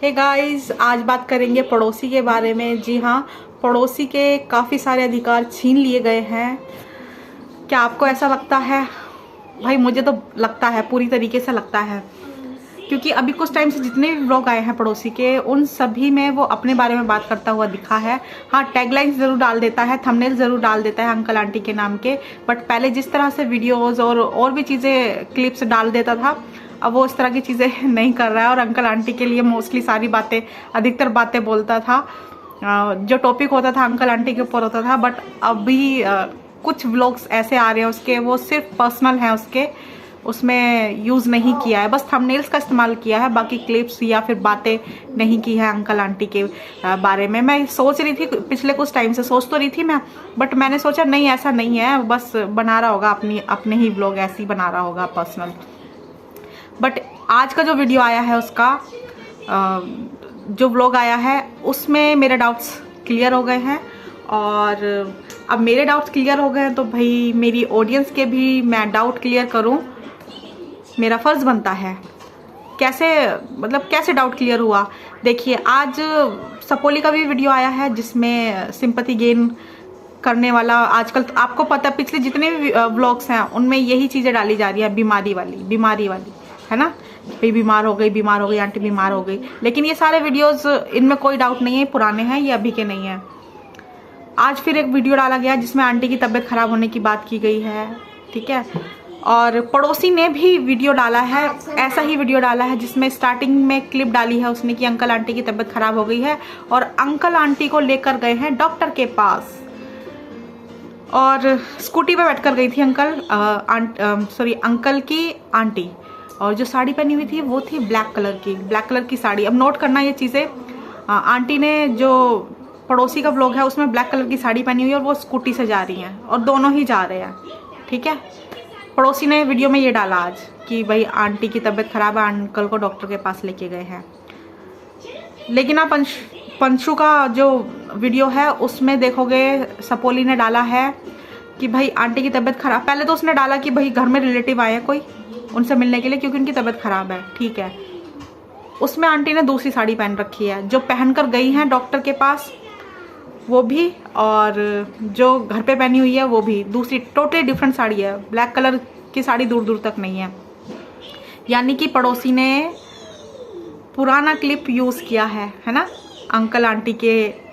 Hey guys, आज बात करेंगे पड़ोसी के बारे में। जी हाँ, पड़ोसी के काफ़ी सारे अधिकार छीन लिए गए हैं। क्या आपको ऐसा लगता है? भाई मुझे तो लगता है, पूरी तरीके से लगता है, क्योंकि अभी कुछ टाइम से जितने भी व्लॉग आए हैं पड़ोसी के, उन सभी में वो अपने बारे में बात करता हुआ दिखा है। हाँ, टैगलाइंस ज़रूर डाल देता है, थंबनेल ज़रूर डाल देता है अंकल आंटी के नाम के, बट पहले जिस तरह से वीडियोज़ और भी चीज़ें क्लिप्स डाल देता था, अब वो इस तरह की चीज़ें नहीं कर रहा है। और अंकल आंटी के लिए मोस्टली सारी बातें, अधिकतर बातें बोलता था, जो टॉपिक होता था अंकल आंटी के ऊपर होता था। बट अभी कुछ व्लॉग्स ऐसे आ रहे हैं उसके, वो सिर्फ पर्सनल हैं उसके, उसमें यूज़ नहीं किया है, बस थंबनेल्स का इस्तेमाल किया है, बाकी क्लिप्स या फिर बातें नहीं की है अंकल आंटी के बारे में। मैं सोच रही थी, पिछले कुछ टाइम से सोच तो रही थी मैं, बट मैंने सोचा नहीं, ऐसा नहीं है, बस बना रहा होगा अपने ही व्लॉग, ऐसे ही बना रहा होगा पर्सनल। बट आज का जो वीडियो आया है उसका, जो व्लॉग आया है, उसमें मेरे डाउट्स क्लियर हो गए हैं। और अब मेरे डाउट्स क्लियर हो गए हैं तो भाई मेरी ऑडियंस के भी मैं डाउट क्लियर करूं, मेरा फ़र्ज़ बनता है। कैसे, मतलब कैसे डाउट क्लियर हुआ? देखिए, आज सपोली का भी वीडियो आया है जिसमें सिंपैथी गेन करने वाला, आजकल तो आपको पता है पिछले जितने भी व्लॉग्स हैं उनमें यही चीज़ें डाली जा रही है, बीमारी वाली, है ना, भाई बीमार हो गई आंटी बीमार हो गई। लेकिन ये सारे वीडियोस, इनमें कोई डाउट नहीं है, पुराने हैं, ये अभी के नहीं है। आज फिर एक वीडियो डाला गया जिसमें आंटी की तबीयत खराब होने की बात की गई है, ठीक है। और पड़ोसी ने भी वीडियो डाला है, ऐसा ही वीडियो डाला है जिसमें स्टार्टिंग में क्लिप डाली है उसने कि अंकल आंटी की तबीयत खराब हो गई है और अंकल आंटी को लेकर गए हैं डॉक्टर के पास। और स्कूटी पे बैठकर गई थी अंकल की आंटी, और जो साड़ी पहनी हुई थी वो थी ब्लैक कलर की साड़ी। अब नोट करना ये चीज़ें, आंटी ने, जो पड़ोसी का व्लॉग है उसमें ब्लैक कलर की साड़ी पहनी हुई है और वो स्कूटी से जा रही हैं, और दोनों ही जा रहे हैं, ठीक है। पड़ोसी ने वीडियो में ये डाला आज कि भाई आंटी की तबीयत खराब है, अंकल को डॉक्टर के पास लेके गए हैं। लेकिन आप पंशु का जो वीडियो है उसमें देखोगे, सपोली ने डाला है कि भाई आंटी की तबीयत खराब। पहले तो उसने डाला कि भाई घर में रिलेटिव आए हैं कोई, उनसे मिलने के लिए, क्योंकि उनकी तबीयत खराब है, ठीक है। उसमें आंटी ने दूसरी साड़ी पहन रखी है, जो पहनकर गई हैं डॉक्टर के पास वो भी, और जो घर पे पहनी हुई है वो भी दूसरी, टोटली डिफरेंट साड़ी है। ब्लैक कलर की साड़ी दूर दूर तक नहीं है। यानी कि पड़ोसी ने पुराना क्लिप यूज़ किया है ना, अंकल आंटी के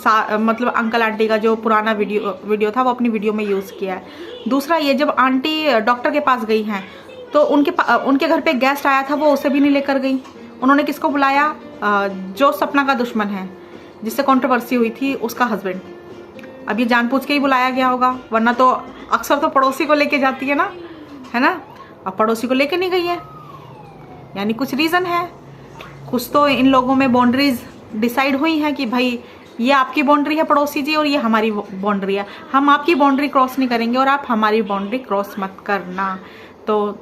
मतलब अंकल आंटी का जो पुराना वीडियो था वो अपनी वीडियो में यूज़ किया है। दूसरा ये, जब आंटी डॉक्टर के पास गई हैं तो उनके घर पे गेस्ट आया था, वो उसे भी नहीं लेकर गई। उन्होंने किसको बुलाया? जो सपना का दुश्मन है, जिससे कंट्रोवर्सी हुई थी, उसका हस्बैंड। अब ये जानबूझ के ही बुलाया गया होगा, वरना तो अक्सर तो पड़ोसी को लेके जाती है ना। अब पड़ोसी को लेके नहीं गई है, यानी कुछ रीज़न है, कुछ तो इन लोगों में बाउंड्रीज डिसाइड हुई हैं कि भाई ये आपकी बाउंड्री है पड़ोसी जी और ये हमारी बाउंड्री है, हम आपकी बाउंड्री क्रॉस नहीं करेंगे और आप हमारी बाउंड्री क्रॉस मत करना। तो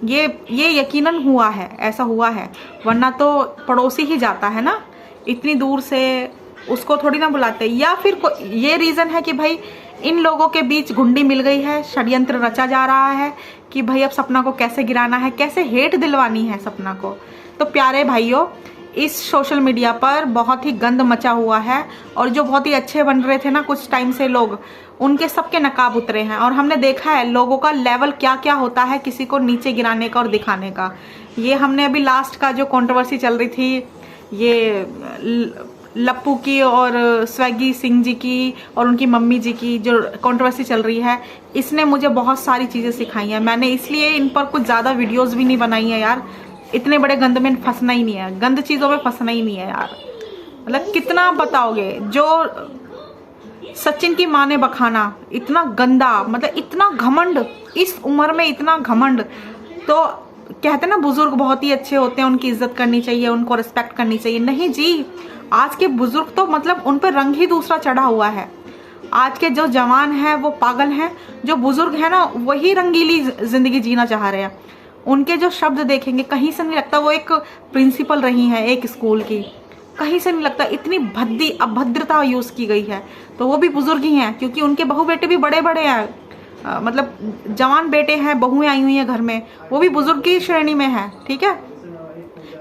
ये यकीनन हुआ है, ऐसा हुआ है, वरना तो पड़ोसी ही जाता है ना, इतनी दूर से उसको थोड़ी ना बुलाते। या फिर ये रीज़न है कि भाई इन लोगों के बीच घुंडी मिल गई है, षड्यंत्र रचा जा रहा है कि भाई अब सपना को कैसे गिराना है, कैसे हेट दिलवानी है सपना को। तो प्यारे भाइयों, इस सोशल मीडिया पर बहुत ही गंद मचा हुआ है, और जो बहुत ही अच्छे बन रहे थे ना कुछ टाइम से लोग, उनके सबके नकाब उतरे हैं। और हमने देखा है लोगों का लेवल क्या क्या होता है किसी को नीचे गिराने का और दिखाने का। ये हमने अभी लास्ट का जो कंट्रोवर्सी चल रही थी, ये लप्पू की और स्वैगी सिंह जी की और उनकी मम्मी जी की जो कंट्रोवर्सी चल रही है, इसने मुझे बहुत सारी चीज़ें सिखाई हैं। मैंने इसलिए इन पर कुछ ज़्यादा वीडियोस भी नहीं बनाई है यार, इतने बड़े गंद में फंसना ही नहीं है, गंद चीज़ों में फंसना ही नहीं है यार। मतलब कितना बताओगे? जो सचिन की माँ ने बखाना, इतना गंदा, मतलब इतना घमंड, इस उम्र में इतना घमंड। तो कहते ना बुजुर्ग बहुत ही अच्छे होते हैं, उनकी इज्जत करनी चाहिए, उनको रिस्पेक्ट करनी चाहिए। नहीं जी, आज के बुजुर्ग तो मतलब उन पर रंग ही दूसरा चढ़ा हुआ है। आज के जो जवान हैं वो पागल हैं, जो बुजुर्ग हैं ना वही रंगीली जिंदगी जीना चाह रहे हैं। उनके जो शब्द देखेंगे, कहीं से नहीं लगता वो एक प्रिंसिपल रही हैं एक स्कूल की, कहीं से नहीं लगता इतनी भद्दी अभद्रता यूज़ की गई है। तो वो भी बुजुर्ग ही हैं, क्योंकि उनके बहू बेटे भी बड़े बड़े हैं, मतलब जवान बेटे हैं, बहुएं आई हुई हैं घर में, वो भी बुजुर्ग की श्रेणी में है, ठीक है।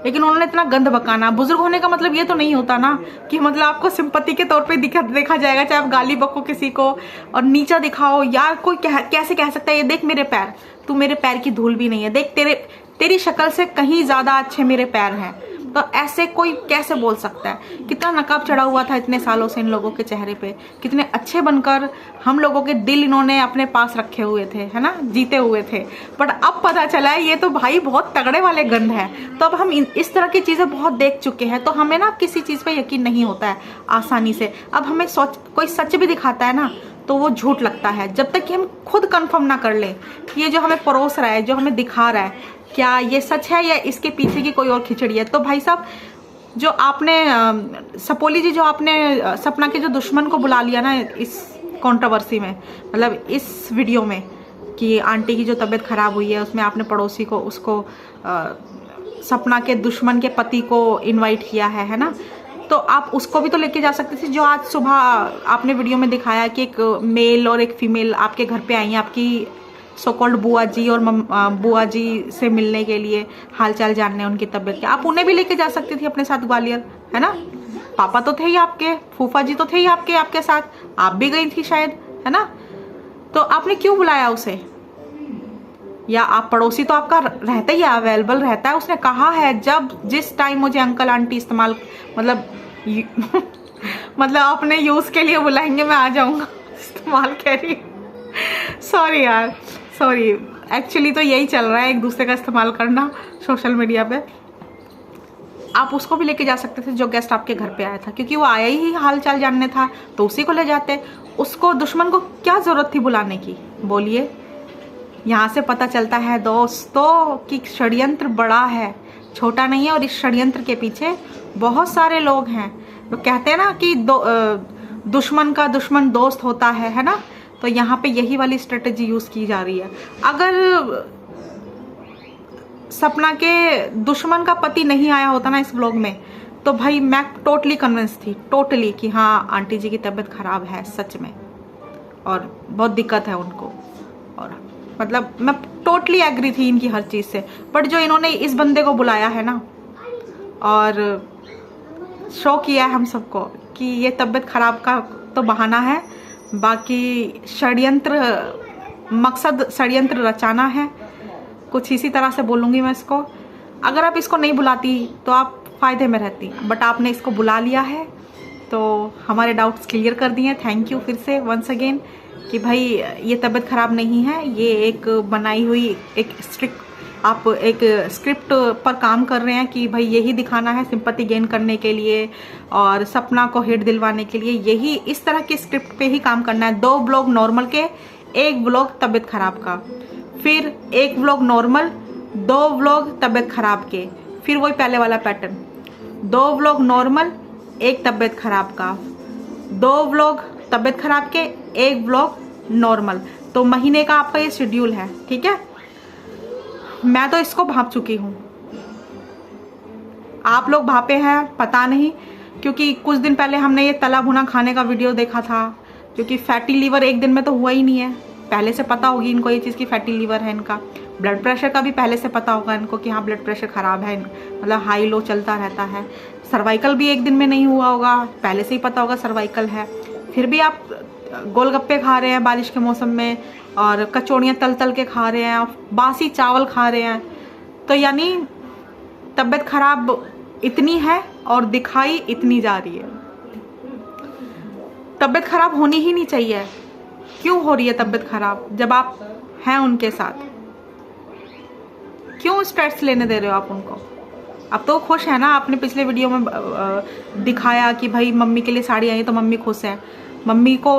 लेकिन उन्होंने इतना गंद बकाना। बुजुर्ग होने का मतलब ये तो नहीं होता ना कि मतलब आपको सिंपत्ति के तौर पे देखा जाएगा, चाहे आप गाली बको किसी को और नीचा दिखाओ। यार कोई कैसे कह सकता है ये देख मेरे पैर, तू मेरे पैर की धूल भी नहीं है, देख तेरी शक्ल से कहीं ज्यादा अच्छे मेरे पैर हैं। तो ऐसे कोई कैसे बोल सकता है? कितना नकाब चढ़ा हुआ था इतने सालों से इन लोगों के चेहरे पे, कितने अच्छे बनकर हम लोगों के दिल इन्होंने अपने पास रखे हुए थे, है ना, जीते हुए थे। बट अब पता चला है ये तो भाई बहुत तगड़े वाले गंध है। तो अब हम इस तरह की चीजें बहुत देख चुके हैं, तो हमें ना किसी चीज पे यकीन नहीं होता है आसानी से। अब हमें कोई सच भी दिखाता है ना तो वो झूठ लगता है, जब तक कि हम खुद कंफर्म ना कर ले कि ये जो हमें परोस रहा है, जो हमें दिखा रहा है, क्या ये सच है या इसके पीछे की कोई और खिचड़ी है। तो भाई साहब, जो आपने सपोली जी, जो आपने सपना के जो दुश्मन को बुला लिया ना इस कंट्रोवर्सी में, मतलब इस वीडियो में, कि आंटी की जो तबीयत खराब हुई है उसमें आपने पड़ोसी को, उसको सपना के दुश्मन के पति को इनवाइट किया है ना, तो आप उसको भी तो लेके जा सकते थे। जो आज सुबह आपने वीडियो में दिखाया कि एक मेल और एक फीमेल आपके घर पे आई हैं, आपकी सो कॉल्ड बुआ जी और बुआ जी से मिलने के लिए, हालचाल जानने उनकी तबीयत के। आप उन्हें भी लेके जा सकती थी अपने साथ ग्वालियर, है ना। पापा तो थे ही आपके, फूफा जी तो थे ही आपके साथ, आप भी गई थी शायद, है ना। तो आपने क्यों बुलाया उसे? या आप पड़ोसी तो आपका रहता ही है, अवेलेबल रहता है। उसने कहा है जब जिस टाइम मुझे अंकल आंटी इस्तेमाल मतलब मतलब अपने यूज के लिए बुलाएंगे मैं आ जाऊंगा। इस्तेमाल कह रही, सॉरी यार, सॉरी। एक्चुअली तो यही चल रहा है, एक दूसरे का इस्तेमाल करना सोशल मीडिया पे। आप उसको भी लेके जा सकते थे जो गेस्ट आपके घर पे आया था, क्योंकि वो आया ही हाल चाल जानने था, तो उसी को ले जाते। उसको, दुश्मन को क्या जरूरत थी बुलाने की, बोलिए। यहाँ से पता चलता है दोस्तों कि षड्यंत्र बड़ा है, छोटा नहीं है, और इस षड्यंत्र के पीछे बहुत सारे लोग हैं। तो कहते हैं ना कि दुश्मन का दुश्मन दोस्त होता है ना। तो यहाँ पे यही वाली स्ट्रेटेजी यूज की जा रही है। अगर सपना के दुश्मन का पति नहीं आया होता ना इस व्लॉग में, तो भाई मैं टोटली कन्विंस थी, टोटली, कि हाँ आंटी जी की तबीयत खराब है सच में और बहुत दिक्कत है उनको, और मतलब मैं टोटली एग्री थी इनकी हर चीज से। बट जो इन्होंने इस बंदे को बुलाया है ना और शो किया है हम सबको कि ये तबीयत खराब का तो बहाना है, बाकी षड्यंत्र, मकसद षड्यंत्र रचाना है, कुछ इसी तरह से बोलूँगी मैं इसको। अगर आप इसको नहीं बुलाती तो आप फ़ायदे में रहती, बट आपने इसको बुला लिया है तो हमारे डाउट्स क्लियर कर दिए। थैंक यू फिर से वंस अगेन कि भाई ये तबीयत ख़राब नहीं है, ये एक बनाई हुई एक आप एक स्क्रिप्ट पर काम कर रहे हैं कि भाई यही दिखाना है सिंपैथी गेन करने के लिए और सपना को हिट दिलवाने के लिए, यही इस तरह की स्क्रिप्ट पे ही काम करना है। 2 व्लॉग नॉर्मल के, 1 व्लॉग तबीयत खराब का, फिर 1 व्लॉग नॉर्मल, 2 व्लॉग तबीयत खराब के, फिर वही पहले वाला पैटर्न, 2 व्लॉग नॉर्मल, 1 तबीयत खराब का, 2 व्लॉग तबीयत खराब के, 1 व्लॉग नॉर्मल। तो महीने का आपका ये शेड्यूल है, ठीक है। मैं तो इसको भाप चुकी हूँ, आप लोग भापे हैं पता नहीं, क्योंकि कुछ दिन पहले हमने ये तला भुना खाने का वीडियो देखा था, क्योंकि फैटी लीवर एक दिन में तो हुआ ही नहीं है। पहले से पता होगी इनको ये चीज़ की फैटी लीवर है इनका। ब्लड प्रेशर का भी पहले से पता होगा इनको कि हाँ ब्लड प्रेशर ख़राब है, मतलब हाई लो चलता रहता है। सर्वाइकल भी एक दिन में नहीं हुआ होगा, पहले से ही पता होगा सर्वाइकल है। फिर भी आप गोलगप्पे खा रहे हैं बारिश के मौसम में, और कचौड़ियाँ तल तल के खा रहे हैं, बासी चावल खा रहे हैं, तो यानी तबीयत खराब इतनी है और दिखाई इतनी जा रही है। तबीयत खराब होनी ही नहीं चाहिए। क्यों हो रही है तबीयत खराब जब आप हैं उनके साथ? क्यों स्ट्रेस लेने दे रहे हो आप उनको? अब तो खुश है ना, आपने पिछले वीडियो में दिखाया कि भाई मम्मी के लिए साड़ी आई तो मम्मी खुश है। मम्मी को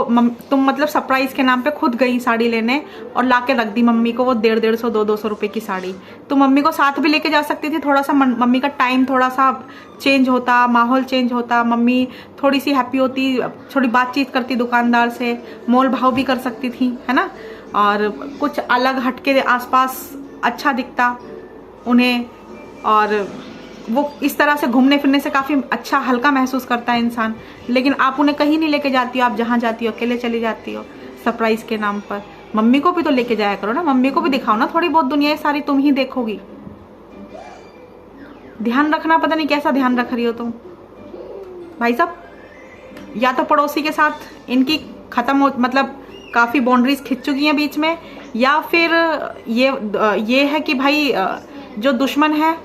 तुम मतलब सरप्राइज के नाम पे खुद गई साड़ी लेने और लाके रख दी मम्मी को वो 150-150, 200-200 रुपए की साड़ी। तो मम्मी को साथ भी लेके जा सकती थी, थोड़ा सा मम्मी का टाइम थोड़ा सा चेंज होता, माहौल चेंज होता, मम्मी थोड़ी सी हैप्पी होती, थोड़ी बातचीत करती दुकानदार से, मोल भाव भी कर सकती थी, है ना, और कुछ अलग हटके आसपास अच्छा दिखता उन्हें, और वो इस तरह से घूमने फिरने से काफ़ी अच्छा हल्का महसूस करता है इंसान। लेकिन आप उन्हें कहीं नहीं लेके जाती हो, आप जहाँ जाती हो अकेले चली जाती हो सरप्राइज के नाम पर। मम्मी को भी तो लेके जाया करो ना, मम्मी को भी दिखाओ ना थोड़ी बहुत दुनिया, सारी तुम ही देखोगी। ध्यान रखना, पता नहीं कैसा ध्यान रख रही हो तुम भाई साहब। या तो पड़ोसी के साथ इनकी ख़त्म हो, मतलब काफ़ी बाउंड्रीज खिंच चुकी हैं बीच में, या फिर ये है कि भाई जो दुश्मन है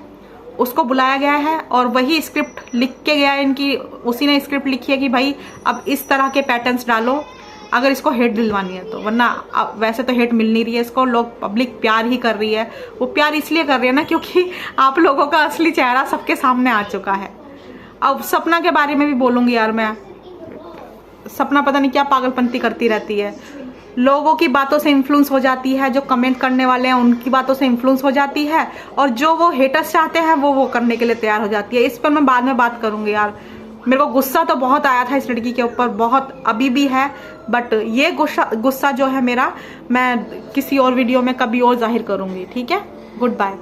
उसको बुलाया गया है और वही स्क्रिप्ट लिख के गया है इनकी, उसी ने स्क्रिप्ट लिखी है कि भाई अब इस तरह के पैटर्न्स डालो अगर इसको हेट दिलवानी है तो, वरना वैसे तो हेट मिल नहीं रही है इसको, लोग पब्लिक प्यार ही कर रही है। वो प्यार इसलिए कर रही है ना क्योंकि आप लोगों का असली चेहरा सबके सामने आ चुका है। अब सपना के बारे में भी बोलूँगी यार मैं, सपना पता नहीं क्या पागलपंती करती रहती है, लोगों की बातों से इन्फ्लुएंस हो जाती है, जो कमेंट करने वाले हैं उनकी बातों से इन्फ्लुएंस हो जाती है, और जो वो हेटर्स चाहते हैं वो करने के लिए तैयार हो जाती है। इस पर मैं बाद में बात करूँगी यार। मेरे को गुस्सा तो बहुत आया था इस लड़की के ऊपर, बहुत अभी भी है, बट ये गुस्सा जो है मेरा, मैं किसी और वीडियो में कभी और जाहिर करूँगी। ठीक है, गुड बाय।